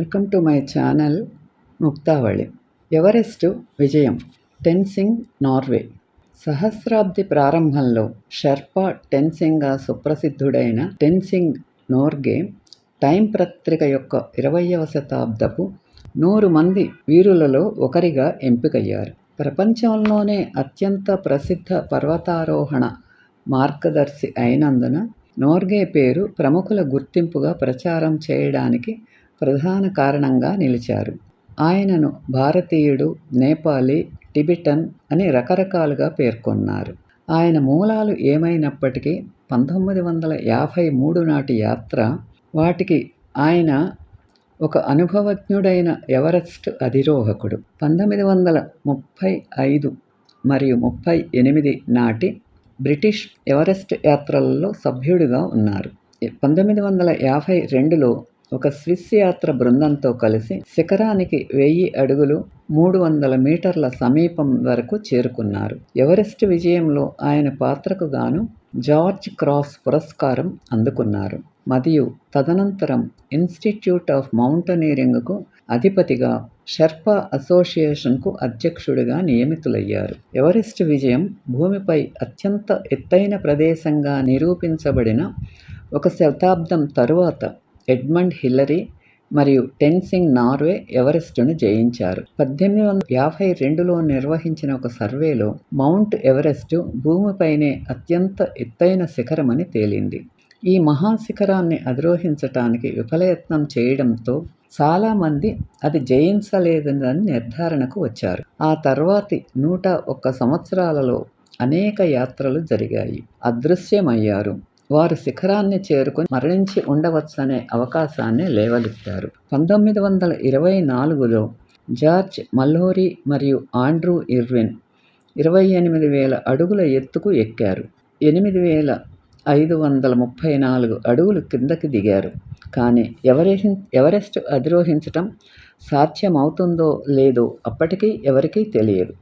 Welcome to my channel Muktavali. Everest విజయం. టెన్సింగ్, నార్వే. సహస్రాబ్ది ప్రారంభంలో షెర్పా టెన్సింగ్గా సుప్రసిద్ధుడైన టెన్సింగ్ నోర్గే టైమ్ పత్రిక యొక్క 20వ శతాబ్దపు 100 మంది వీరులలో ఒకరిగా ఎంపికయ్యారు. ప్రపంచంలోనే అత్యంత ప్రసిద్ధ పర్వతారోహణ మార్గదర్శి అయినందున నోర్గే పేరు ప్రముఖుల గుర్తింపుగా ప్రచారం చేయడానికి ప్రధాన కారణంగా నిలిచారు. ఆయనను భారతీయుడు, నేపాలీ, టిబెటన్ అని రకరకాలుగా పేర్కొన్నారు. ఆయన మూలాలు ఏమైనప్పటికీ 1953 నాటి యాత్ర, వాటికి ఆయన ఒక అనుభవజ్ఞుడైన ఎవరెస్ట్ అధిరోహకుడు. 1935 మరియు 38 నాటి బ్రిటిష్ ఎవరెస్ట్ యాత్రలలో సభ్యుడిగా ఉన్నారు. 1952లో ఒక స్విస్ యాత్ర బృందంతో కలిసి శిఖరానికి 1000 అడుగులు 300 మీటర్ల సమీపం వరకు చేరుకున్నారు. ఎవరెస్ట్ విజయంలో ఆయన పాత్రకు గాను జార్జ్ క్రాస్ పురస్కారం అందుకున్నారు మరియు తదనంతరం ఇన్స్టిట్యూట్ ఆఫ్ మౌంటనీరింగ్కు అధిపతిగా, షెర్పా అసోసియేషన్కు అధ్యక్షుడిగా నియమితులయ్యారు. ఎవరెస్ట్ విజయం భూమిపై అత్యంత ఎత్తైన ప్రదేశంగా నిరూపించబడిన ఒక శతాబ్దం తరువాత ఎడ్మండ్ హిల్లరీ మరియు టెన్సింగ్ నార్వే ఎవరెస్టును జయించారు. 1852లో నిర్వహించిన ఒక సర్వేలో మౌంట్ ఎవరెస్టు భూమిపైనే అత్యంత ఎత్తైన శిఖరమని తేలింది. ఈ మహాశిఖరాన్ని అధిరోహించటానికి విఫలయత్నం చేయడంతో చాలామంది అది జయించలేదని నిర్ధారణకు వచ్చారు. ఆ తర్వాతి 101 సంవత్సరాలలో అనేక యాత్రలు జరిగాయి. అదృశ్యమయ్యారు. వారు శిఖరాన్ని చేరుకుని మరణించి ఉండవచ్చనే అవకాశాన్ని లేవనెత్తారు. 1924లో జార్జ్ మల్లోరీ మరియు ఆండ్రూ ఇర్విన్ 28,000 అడుగుల ఎత్తుకు ఎక్కారు. 8,534 అడుగులు కిందకి దిగారు. కానీ ఎవరెస్ట్ అధిరోహించటం సాధ్యమవుతుందో లేదో అప్పటికీ ఎవరికీ తెలియదు.